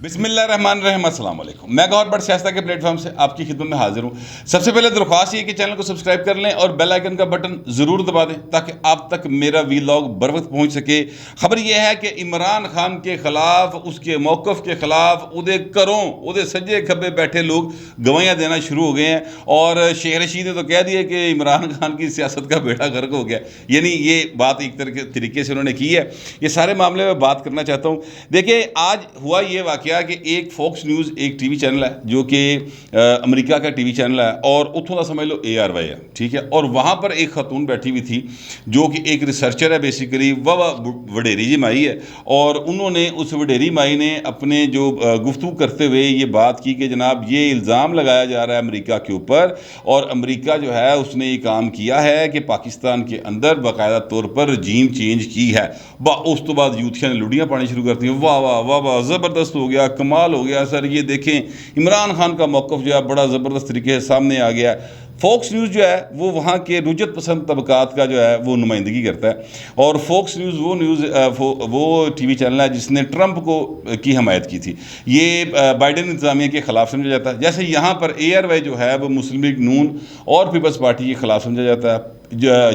بسم اللہ الرحمن الرحیم، السلام علیکم۔ میں گور بٹ سیاستہ کے پلیٹ فارم سے آپ کی خدمت میں حاضر ہوں۔ سب سے پہلے درخواست یہ کہ چینل کو سبسکرائب کر لیں اور بیل آئیکن کا بٹن ضرور دبا دیں تاکہ آپ تک میرا ویلاگ بر وقت پہنچ سکے۔ خبر یہ ہے کہ عمران خان کے خلاف، اس کے موقف کے خلاف ادھے سجے کھبے بیٹھے لوگ گواہیاں دینا شروع ہو گئے ہیں، اور شیخ رشید نے تو کہہ دیا کہ عمران خان کی سیاست کا بیڑا غرق ہو گیا، یعنی یہ بات ایک طریقے سے انہوں نے کی ہے۔ یہ سارے معاملے میں بات کرنا چاہتا ہوں۔ دیکھیں، آج ہوا یہ واقعہ کہ ایک فوکس نیوز ایک ٹی وی چینل ہے جو کہ امریکہ کا ٹی وی چینل ہے، اور اتوں کا سمجھ لو ARY ہے، ٹھیک ہے، اور وہاں پر ایک خاتون بیٹھی ہوئی تھی جو کہ ایک ریسرچر ہے بیسیکلی، وہ وڈیری جی مائی ہے، اور انہوں نے اس وڈیری مائی نے اپنے جو گفتگو کرتے ہوئے یہ بات کی کہ جناب یہ الزام لگایا جا رہا ہے امریکہ کے اوپر، اور امریکہ جو ہے اس نے یہ کام کیا ہے کہ پاکستان کے اندر باقاعدہ طور پر رجیم چینج کی ہے۔ اس تو بعد یوتھیاں نے لڑیاں پانی شروع کرتی ہیں، واہ واہ واہ واہ، زبردست ہو گیا، کمال ہو گیا سر، یہ دیکھیں عمران خان کا موقف جو ہے بڑا زبردست طریقے سے سامنے آ گیا ہے۔ فوکس نیوز جو ہے وہ وہاں کے رجت پسند طبقات کا جو ہے وہ نمائندگی کرتا ہے، اور فوکس نیوز وہ ٹی وی چینل ہے جس نے ٹرمپ کی حمایت کی تھی۔ یہ بائیڈن انتظامیہ کے خلاف سمجھا جاتا ہے، جیسے یہاں پر ARY جو ہے وہ مسلم لیگ نون اور پیپلز پارٹی کے خلاف سمجھا جاتا ہے،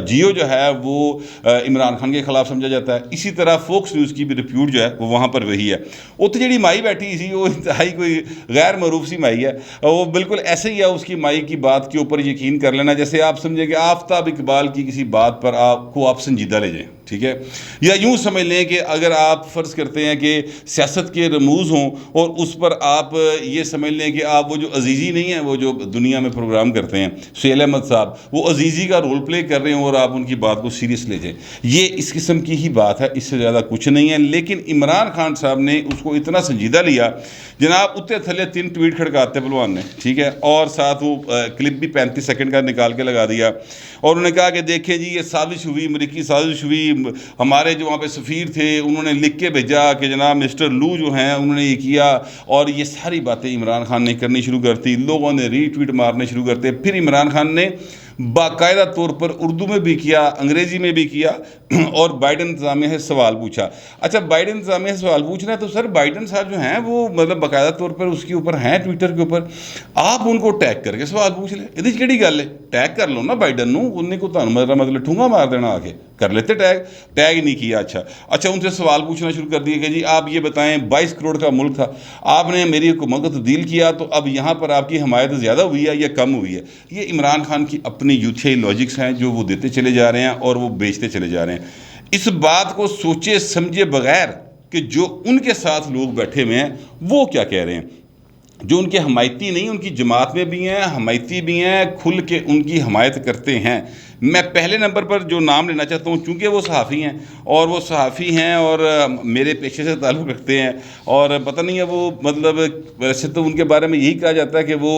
جیو جو ہے وہ عمران خان کے خلاف سمجھا جاتا ہے۔ اسی طرح فوکس نیوز کی بھی ریپیوٹ جو ہے وہ وہاں پر وہی ہے۔ اتنے جڑی مائی بیٹھی سی وہ انتہائی کوئی غیر معروف سی مائی ہے، وہ بالکل ایسے ہی ہے، اس کی مائی کی بات کے اوپر یقین کر لینا جیسے آپ سمجھیں کہ آفتاب اقبال کی کسی بات پر آپ سنجیدہ لے جائیں، ٹھیک ہے، یا یوں سمجھ لیں کہ اگر آپ فرض کرتے ہیں کہ سیاست کے رموز ہوں اور اس پر آپ یہ سمجھ لیں کہ آپ وہ جو عزیزی نہیں ہیں، وہ جو دنیا میں پروگرام کرتے ہیں سہیل احمد صاحب، وہ عزیزی کا رول پلے کر رہے ہوں اور آپ ان کی بات کو سیریس لے جائیں، یہ اس قسم کی ہی بات ہے، اس سے زیادہ کچھ نہیں ہے۔ لیکن عمران خان صاحب نے اس کو اتنا سنجیدہ لیا، جناب اتنے تھلے 3 ٹویٹ کھڑکاتے پہلوان نے، ٹھیک ہے، اور ساتھ وہ کلپ بھی 35 سیکنڈ کا نکال کے لگا دیا، اور انہوں نے کہا کہ دیکھیں جی یہ سازش ہوئی، امریکی سازش ہوئی، ہمارے جو وہاں پہ سفیر تھے انہوں نے لکھ کے بھیجا کہ جناب مسٹر لو جو ہیں انہوں نے یہ کیا، اور یہ ساری باتیں عمران خان نے کرنی شروع کرتی، لوگوں نے ری ٹویٹ مارنے شروع کرتے۔ پھر عمران خان نے باقاعدہ طور پر اردو میں بھی کیا، انگریزی میں بھی کیا، اور بائیڈن انتظامیہ سے سوال پوچھا۔ اچھا، بائیڈن انتظامیہ سے سوال پوچھنا ہے تو سر بائیڈن صاحب جو ہیں وہ مطلب باقاعدہ طور پر اس کے اوپر ہیں، ٹویٹر کے اوپر، آپ ان کو ٹیگ کر کے سوال پوچھ لیں، یہ کیڑی گل ہے؟ ٹیگ کر لو نا بائیڈن نو، انہیں کو مطلب ٹھونگا مار دینا آ کے، کر لیتے ٹیگ نہیں کیا۔ اچھا ان سے سوال پوچھنا شروع کر دیا کہ جی آپ یہ بتائیں 22 کروڑ کا ملک تھا، آپ نے میری حکومت کو تبدیل کیا تو اب یہاں پر آپ کی حمایت زیادہ ہوئی ہے یا کم ہوئی ہے؟ یہ عمران خان کی اپنی یوتھیائی لاجکس ہیں جو وہ دیتے چلے جا رہے ہیں اور وہ بیچتے چلے جا رہے ہیں، اس بات کو سوچے سمجھے بغیر کہ جو ان کے ساتھ لوگ بیٹھے ہوئے ہیں وہ کیا کہہ رہے ہیں، جو ان کے حمایتی نہیں، ان کی جماعت میں بھی ہیں، حمایتی بھی ہیں، کھل کے ان کی حمایت کرتے ہیں۔ میں پہلے نمبر پر جو نام لینا چاہتا ہوں، چونکہ وہ صحافی ہیں اور میرے پیشے سے تعلق رکھتے ہیں، اور پتہ نہیں ہے وہ مطلب ویسے تو ان کے بارے میں یہی کہا جاتا ہے کہ وہ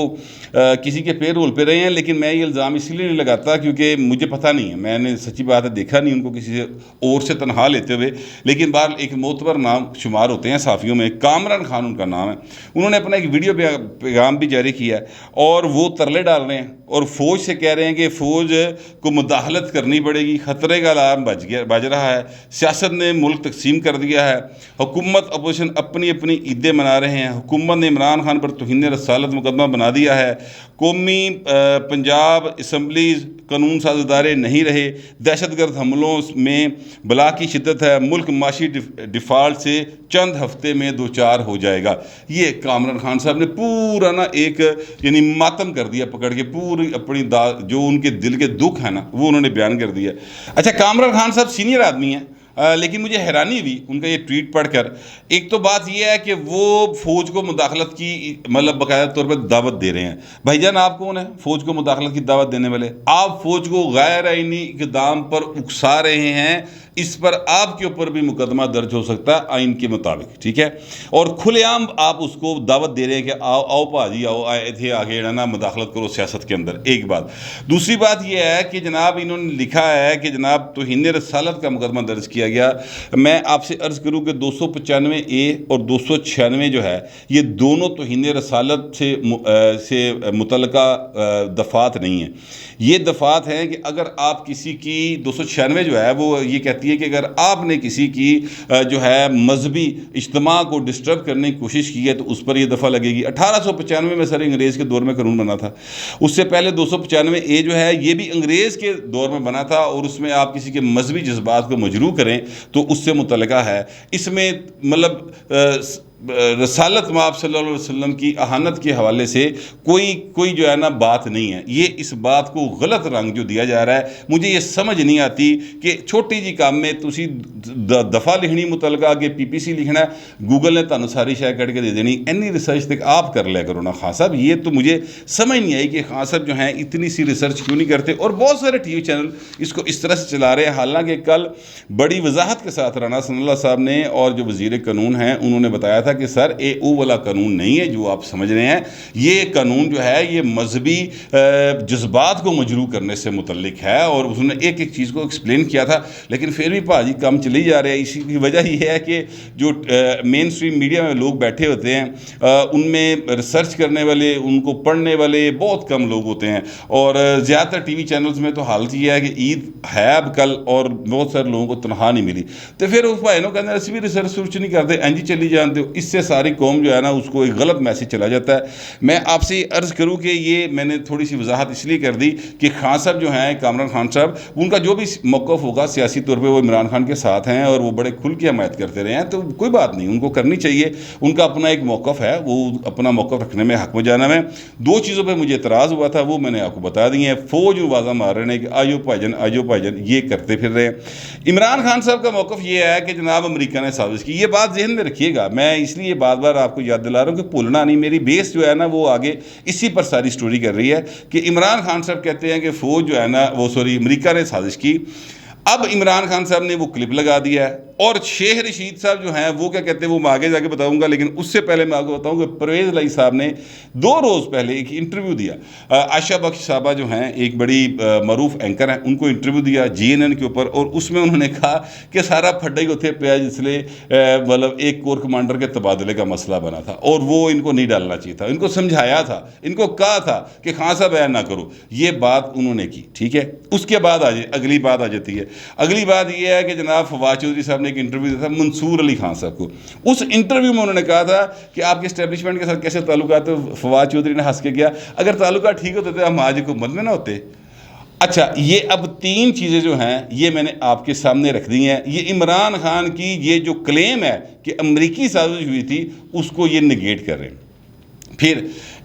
کسی کے پے رول پہ رہے ہیں، لیکن میں یہ الزام اسی لیے نہیں لگاتا کیونکہ مجھے پتہ نہیں ہے، میں نے سچی بات ہے دیکھا نہیں ان کو کسی سے اور سے تنہا لیتے ہوئے، لیکن بہرحال ایک معتبر نام شمار ہوتے ہیں صحافیوں میں، کامران خان ان کا نام ہے۔ انہوں نے اپنا ایک ویڈیو پیغام بھی جاری کیا ہے، اور وہ ترلے ڈال رہے ہیں اور فوج سے کہہ رہے ہیں کہ فوج کو مداخلت کرنی پڑے گی، خطرے کا الارم بج رہا ہے، سیاست نے ملک تقسیم کر دیا ہے، حکومت اپوزیشن اپنی عیدیں منا رہے ہیں، حکومت نے عمران خان پر توہین رسالت مقدمہ بنا دیا ہے، قومی پنجاب اسمبلیز قانون ساز ادارے نہیں رہے، دہشت گرد حملوں میں بلا کی شدت ہے، ملک معاشی ڈیفالٹ سے چند ہفتے میں دوچار ہو جائے گا۔ یہ کامران خان صاحب نے پورا نا ایک یعنی ماتم کر دیا، پکڑ کے پوری اپنی جو ان کے دل کے دکھ ہے نا وہ انہوں نے بیان کر دیا۔ اچھا، کامران خان صاحب سینئر آدمی ہیں، لیکن مجھے حیرانی ہوئی ان کا یہ ٹویٹ پڑھ کر۔ ایک تو بات یہ ہے کہ وہ فوج کو مداخلت کی مطلب باقاعدہ طور پر دعوت دے رہے ہیں۔ بھائی جان آپ کون ہیں فوج کو مداخلت کی دعوت دینے والے؟ آپ فوج کو غیر آئینی اقدام پر اکسا رہے ہیں، اس پر آپ کے اوپر بھی مقدمہ درج ہو سکتا ہے آئین کے مطابق، ٹھیک ہے، اور کھلے عام آپ اس کو دعوت دے رہے ہیں کہ آؤ بھاجی آؤ تھے آگے نا مداخلت کرو سیاست کے اندر، ایک بات۔ دوسری بات یہ ہے کہ جناب انہوں نے لکھا ہے کہ جناب توہین رسالت کا مقدمہ درج کیا کیا گیا. میں آپ سے عرض کروں کہ 295A اور 296 جو ہے یہ دونوں توہین رسالت سے متعلقہ دفعات نہیں ہیں. یہ دفعات ہیں کہ اگر آپ کسی کی 296 جو ہے وہ یہ کہتی ہے کہ اگر آپ نے کسی کی جو ہے مذہبی اجتماع کو ڈسٹرب کرنے کی کوشش کی ہے تو اس پر یہ دفعہ لگے گی. 1895 میں سر انگریز کے دور میں قانون بنا تھا. اس سے پہلے 295A جو ہے یہ بھی انگریز کے دور میں بنا تھا اور اس میں آپ کسی کے مذہبی جذبات کو مجروح کریں تو اس سے متعلقہ ہے. اس میں مطلب رسالت مآب صلی اللہ علیہ وسلم کی اہانت کے حوالے سے کوئی جو ہے نا بات نہیں ہے. یہ اس بات کو غلط رنگ جو دیا جا رہا ہے مجھے یہ سمجھ نہیں آتی کہ چھوٹی جی کام میں تسی دفعہ لکھنی متعلقہ کہ PPC لکھنا ہے, گوگل نے تانوں ساری شے کٹ کے دے دینی. اینی ریسرچ تک آپ کر لیا کرو نا خان صاحب. یہ تو مجھے سمجھ نہیں آئی کہ خان صاحب جو ہیں اتنی سی ریسرچ کیوں نہیں کرتے. اور بہت سارے ٹی وی چینل اس کو اس طرح سے چلا رہے ہیں. حالانکہ کل بڑی وضاحت کے ساتھ رانا ثناء اللہ صاحب نے اور جو وزیر قانون ہیں انہوں نے بتایا تھا کہ سر AO والا قانون نہیں ہے جو آپ سمجھ رہے ہیں. یہ قانون جو ہے یہ مذہبی جذبات کو مجروح کرنے سے متعلق ہے اور انہوں نے ایک چیز کو ایکسپلین کیا تھا. لیکن پھر بھی بھاجی کم چلی جا رہے ہیں. اسی کی وجہ یہ ہے کہ جو مین سٹریم میڈیا میں لوگ بیٹھے ہوتے ہیں ان میں ریسرچ کرنے والے, ان کو پڑھنے والے بہت کم لوگ ہوتے ہیں. اور زیادہ تر ٹی وی چینلز میں تو حالت یہ ہے کہ عید ہے اب کل اور بہت سارے لوگوں کو تنخواہ نہیں ملی تو پھر اس بھائی کہتے ہیں اسی بھی ریسرچ نہیں کرتے, انجی چلی جانتے ہو. اس سے ساری قوم جو ہے نا اس کو ایک غلط میسیج چلا جاتا ہے. میں آپ سے عرض کروں کہ یہ میں نے تھوڑی سی وضاحت اس لیے کر دی کہ خان صاحب جو ہیں کامران خان صاحب ان کا جو بھی موقف ہوگا سیاسی طور پہ وہ عمران خان کے ساتھ ہیں اور وہ بڑے کھل کے حمایت کرتے رہے ہیں تو کوئی بات نہیں, ان کو کرنی چاہیے. ان کا اپنا ایک موقف ہے, وہ اپنا موقف رکھنے میں حق میں جانا ہے. دو چیزوں پہ مجھے اعتراض ہوا تھا وہ میں نے آپ کو بتا دی ہیں. فوج آوازہ مار رہے ہیں کہ آجو بھائی جان یہ کرتے پھر رہے ہیں. عمران خان صاحب کا موقف یہ ہے کہ جناب امریکہ نے سازش کی. یہ بات ذہن میں رکھیے گا, میں اس لیے بار بار آپ کو یاد دلا رہا ہوں کہ بھولنا نہیں. میری بیس جو ہے نا وہ آگے اسی پر ساری سٹوری کر رہی ہے کہ عمران خان صاحب کہتے ہیں کہ فوج جو ہے نا وہ امریکہ نے سازش کی. اب عمران خان صاحب نے وہ کلپ لگا دیا ہے اور شیخ رشید صاحب جو ہیں وہ کیا کہتے ہیں وہ میں آگے جا کے بتاؤں گا. لیکن اس سے پہلے میں آگے بتاؤں کہ پرویز الہی صاحب نے 2 روز پہلے ایک انٹرویو دیا. عائشہ بخش صاحبہ جو ہیں ایک بڑی معروف اینکر ہیں, ان کو انٹرویو دیا GNN کے اوپر اور اس میں انہوں نے کہا کہ سارا پھڈا ہی اتنے پیا جس لیے مطلب ایک کور کمانڈر کے تبادلے کا مسئلہ بنا تھا اور وہ ان کو نہیں ڈالنا چاہیے تھا. ان کو سمجھایا تھا, ان کو کہا تھا کہ خان صاحب ایسا نہ کرو. یہ بات انہوں نے کی, ٹھیک ہے. اس کے بعد اگلی بات آ جاتی ہے. اگلی بات یہ ہے کہ جناب فواد چودھری صاحب نے ایک انٹرویو دیا تھا منصور علی خان صاحب کو. اس انٹرویو میں انہوں نے کہا تھا کہ آپ کے اسٹیبلشمنٹ کے ساتھ کیسے تعلقات. فواد چودھری نے ہنس کے کیا اگر تعلقات ٹھیک ہوتے تھے ہم آج حکومت میں نہ ہوتے. اچھا, یہ اب 3 چیزیں جو ہیں یہ میں نے آپ کے سامنے رکھ دی ہیں. یہ عمران خان کی یہ جو کلیم ہے کہ امریکی سازش ہوئی تھی اس کو یہ نگیٹ کر رہے ہیں. پھر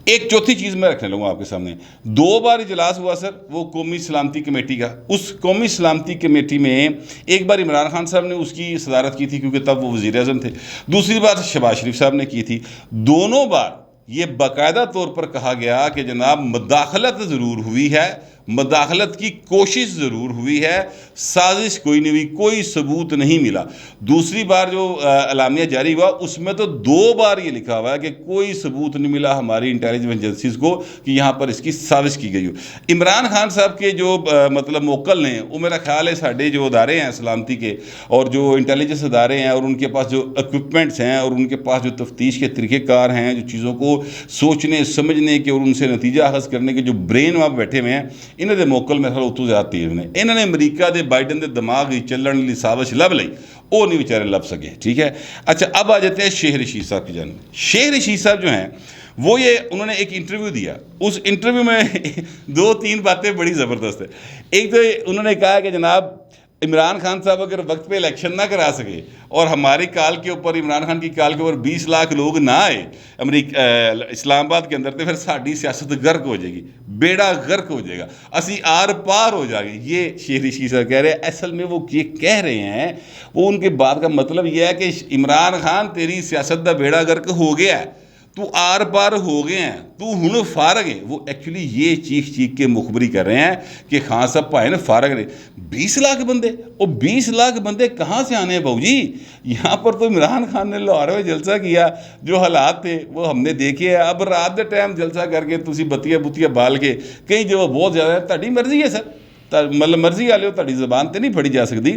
ایک چوتھی چیز میں رکھنے لوں گا آپ کے سامنے. 2 بار اجلاس ہوا سر وہ قومی سلامتی کمیٹی کا. اس قومی سلامتی کمیٹی میں ایک بار عمران خان صاحب نے اس کی صدارت کی تھی کیونکہ تب وہ وزیر اعظم تھے. دوسری بار شہباز شریف صاحب نے کی تھی. دونوں بار یہ باقاعدہ طور پر کہا گیا کہ جناب مداخلت ضرور ہوئی ہے, مداخلت کی کوشش ضرور ہوئی ہے, سازش کوئی نہیں ہوئی, کوئی ثبوت نہیں ملا. دوسری بار جو اعلامیہ جاری ہوا اس میں تو 2 بار یہ لکھا ہوا ہے کہ کوئی ثبوت نہیں ملا ہماری انٹیلیجنس ایجنسیز کو کہ یہاں پر اس کی سازش کی گئی ہو. عمران خان صاحب کے جو مطلب موکل ہیں وہ میرا خیال ہے ساڈے جو ادارے ہیں سلامتی کے اور جو انٹیلیجنس ادارے ہیں اور ان کے پاس جو اکوپمنٹس ہیں اور ان کے پاس جو تفتیش کے طریقہ کار ہیں, جو چیزوں کو سوچنے سمجھنے کے اور ان سے نتیجہ اخذ کرنے کے جو برین وہاں بیٹھے ہوئے ہیں, انہوں نے موکل میں خیال اتو زیادہ تیز نے. انہوں نے امریکہ دے بائیڈن دے دماغ ہی چلن لی سازش لب لئی, وہ نہیں بیچارے لب سکے, ٹھیک ہے. اچھا, اب آ جاتے ہیں شیخ رشید صاحب کی جانب. شیخ رشید صاحب جو ہیں وہ انہوں نے ایک انٹرویو دیا. اس انٹرویو میں 2-3 باتیں بڑی زبردست ہیں. ایک تو انہوں نے کہا کہ جناب عمران خان صاحب اگر وقت پہ الیکشن نہ کرا سکے اور ہماری کال کے اوپر عمران خان کی کال کے اوپر 20 لاکھ لوگ نہ آئے اسلام آباد کے اندر تو پھر ساری سیاست غرق ہو جائے گی, بیڑا غرق ہو جائے گا, اسی آر پار ہو جائے گی. یہ شیخ رشید صاحب کہہ رہے ہیں. اصل میں وہ یہ کہہ رہے ہیں, وہ ان کے بات کا مطلب یہ ہے کہ عمران خان تیری سیاست دا بیڑا غرق ہو گیا ہے, تو آر پار ہو گئے ہیں, تو ہن فارغ ہے. وہ ایکچولی یہ چیخ کے مخبری کر رہے ہیں کہ خان صاحب پائے نا فارغ رہے. 20 لاکھ بندے, اور 20 لاکھ بندے کہاں سے آنے ہیں بھاؤ جی؟ یہاں پر تو عمران خان نے لاہور میں جلسہ کیا, جو حالات تھے وہ ہم نے دیکھے ہیں. اب رات دے ٹائم جلسہ کر کے تسی بتیاں بال کے کئی جو بہت زیادہ ہے. تہاڈی مرضی ہے سر, مطلب مرضی والے ہو, تہاڈی زبان تے نہیں پڑھی جا سکتی.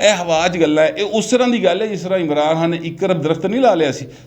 ਇਹ ਹਵਾ 'ਚ ਗੱਲਾਂ ਹੈ। ਇਹ ਉਸ ਤਰ੍ਹਾਂ ਦੀ ਗੱਲ ਹੈ ਜਿਸ ਤਰ੍ਹਾਂ ਇਮਰਾਨ ਖਾਨ ਨੇ 1 ਅਰਬ ਦਰਖਤ ਨਹੀਂ ਲਾ ਲਿਆ ਸੀ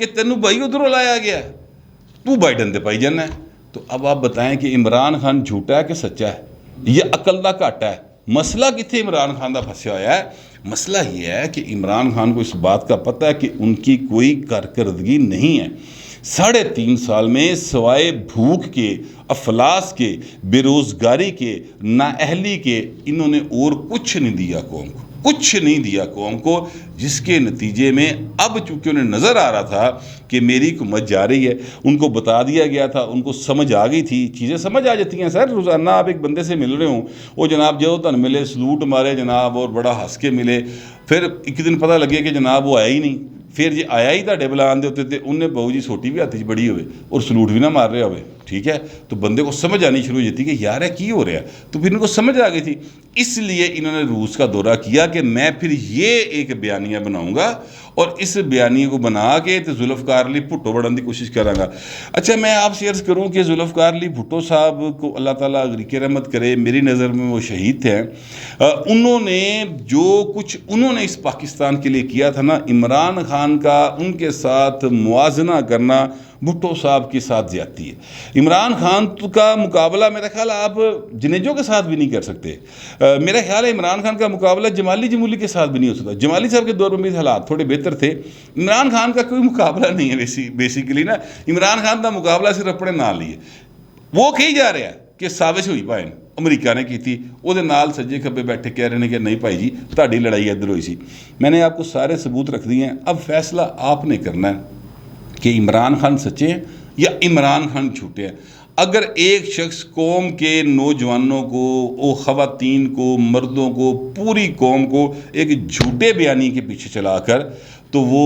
کہ تینوں بھائی ادھروں لایا گیا ہے، تو بائیڈن دے پائی جانا ہے۔ تو اب آپ بتائیں کہ عمران خان جھوٹا ہے کہ سچا ہے؟ یہ عقل دا گھاٹا ہے۔ مسئلہ کتنے عمران خان دا پھنسیا ہوا ہے؟ مسئلہ یہ ہے کہ عمران خان کو اس بات کا پتہ ہے کہ ان کی کوئی کارکردگی نہیں ہے۔ 3.5 سال میں سوائے بھوک کے، افلاس کے، بے روزگاری کے، نااہلی کے، انہوں نے اور کچھ نہیں دیا قوم کو، کچھ نہیں دیا قوم کو، جس کے نتیجے میں اب چونکہ انہیں نظر آ رہا تھا کہ میری حکومت جا رہی ہے، ان کو بتا دیا گیا تھا، ان کو سمجھ آ گئی تھی، چیزیں سمجھ آ جاتی ہیں سر۔ روزانہ آپ ایک بندے سے مل رہے ہوں، وہ جناب جو تن ملے سلوٹ مارے جناب اور بڑا ہنس کے ملے، پھر ایک دن پتہ لگے کہ جناب وہ آیا ہی نہیں، پھر جی آیا ہی تھے بلان دے ہوتے تھے، انہیں بہو جی سوٹی بھی ہاتھ بڑی ہوئے اور سلوٹ بھی نہ مار رہے ہوئے، ٹھیک ہے، تو بندے کو سمجھ آنی شروع ہو جاتی کہ یار ہے کی ہو رہا ہے، تو پھر ان کو سمجھ آ گئی تھی۔ اس لیے انہوں نے روس کا دورہ کیا کہ میں پھر یہ ایک بیانیہ بناؤں گا اور اس بیانیے کو بنا کے تو ذوالفقار علی بھٹو بڑھن کی کوشش کروں گا۔ اچھا میں آپ سے عرض کروں کہ ذوالفقار علی بھٹو صاحب کو اللہ تعالیٰ غریق رحمت کرے، میری نظر میں وہ شہید تھے۔ انہوں نے جو کچھ انہوں نے اس پاکستان کے لیے کیا تھا نا، عمران خان کا ان کے ساتھ موازنہ کرنا بھٹو صاحب کے ساتھ زیادتی ہے۔ عمران خان کا مقابلہ میرا خیال آپ جنیجو کے ساتھ بھی نہیں کر سکتے۔ میرا خیال ہے عمران خان کا مقابلہ جمالی جمولی کے ساتھ بھی نہیں ہو سکتا۔ جمالی صاحب کے دور میں بھی حالات تھوڑے بہتر تھے، عمران خان کا کوئی مقابلہ نہیں ہے بیسیکلی نا۔ عمران خان کا مقابلہ صرف اپنے نال ہی ہے، وہ کہی جا رہا ہے کہ سازش ہوئی بھائی امریکہ نے کی تھی، وہ نال سجے کھبے بیٹھے کہہ رہے ہیں کہ نہیں بھائی جی تہاڈی لڑائی ادھر ہوئی سی۔ میں نے آپ کو سارے ثبوت رکھ دیے ہیں، اب فیصلہ آپ نے کرنا ہے کہ عمران خان سچے ہیں یا عمران خان جھوٹے ہیں۔ اگر ایک شخص قوم کے نوجوانوں کو، خواتین کو، مردوں کو، پوری قوم کو ایک جھوٹے بیانی کے پیچھے چلا کر تو وہ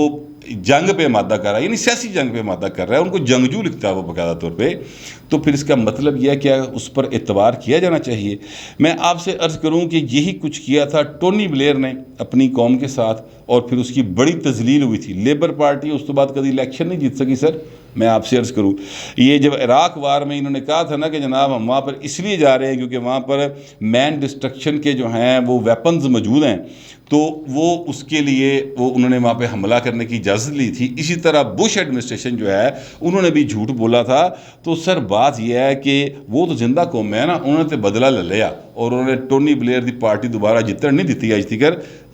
جنگ پہ آمادہ کر رہا ہے، یعنی سیاسی جنگ پہ آمادہ کر رہا ہے، ان کو جنگجو لکھتا ہے وہ باقاعدہ طور پہ، تو پھر اس کا مطلب یہ ہے کہ اس پر اعتبار کیا جانا چاہیے۔ میں آپ سے عرض کروں کہ یہی کچھ کیا تھا ٹونی بلیئر نے اپنی قوم کے ساتھ، اور پھر اس کی بڑی تذلیل ہوئی تھی۔ لیبر پارٹی اس تو بعد کبھی الیکشن نہیں جیت سکی سر۔ میں آپ سے عرض کروں یہ جب عراق وار میں انہوں نے کہا تھا نا کہ جناب ہم وہاں پر اس لیے جا رہے ہیں کیونکہ وہاں پر مین ڈسٹرکشن کے جو ہیں وہ ویپنز موجود ہیں، تو وہ اس کے لیے وہ انہوں نے وہاں پہ حملہ کرنے کی اجازت لی تھی۔ اسی طرح بش ایڈمنسٹریشن جو ہے انہوں نے بھی جھوٹ بولا تھا۔ تو سر بات یہ ہے کہ وہ تو زندہ قوم ہے نا، انہوں نے تو بدلہ لے لیا اور انہوں نے ٹونی بلیئر دی پارٹی دوبارہ جتن نہیں دیتی آج تک۔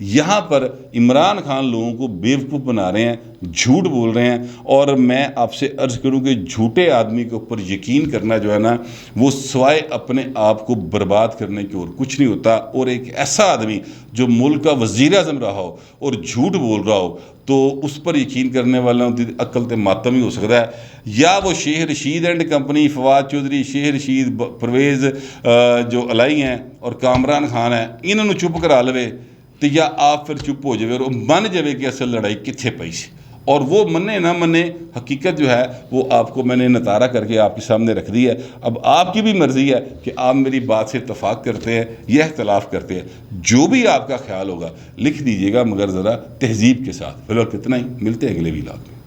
یہاں پر عمران خان لوگوں کو بیوقوف بنا رہے ہیں، جھوٹ بول رہے ہیں، اور میں آپ سے عرض کروں کہ جھوٹے آدمی کے اوپر یقین کرنا جو ہے نا وہ سوائے اپنے آپ کو برباد کرنے کی اور کچھ نہیں ہوتا۔ اور ایک ایسا آدمی جو ملک کا وزیر اعظم رہا ہو اور جھوٹ بول رہا ہو تو اس پر یقین کرنے والوں کی عقل تے ماتم ہی ہو سکتا ہے۔ یا وہ شیخ رشید اینڈ کمپنی، فواد چودھری، شیخ رشید، پرویز جو الائی ہیں اور کامران خان ہیں، انہوں نے چپ کرا لوے، تو یا آپ پھر چپ ہو جائے اور من جائے کہ اصل لڑائی کتنے پئی سی، اور وہ منے نہ منے حقیقت جو ہے وہ آپ کو میں نے نتارہ کر کے آپ کے سامنے رکھ دی ہے۔ اب آپ کی بھی مرضی ہے کہ آپ میری بات سے اتفاق کرتے ہیں یا اختلاف کرتے ہیں، جو بھی آپ کا خیال ہوگا لکھ دیجئے گا، مگر ذرا تہذیب کے ساتھ۔ فی الوقت اتنا ہی، ملتے ہیں اگلے ویلاگ میں۔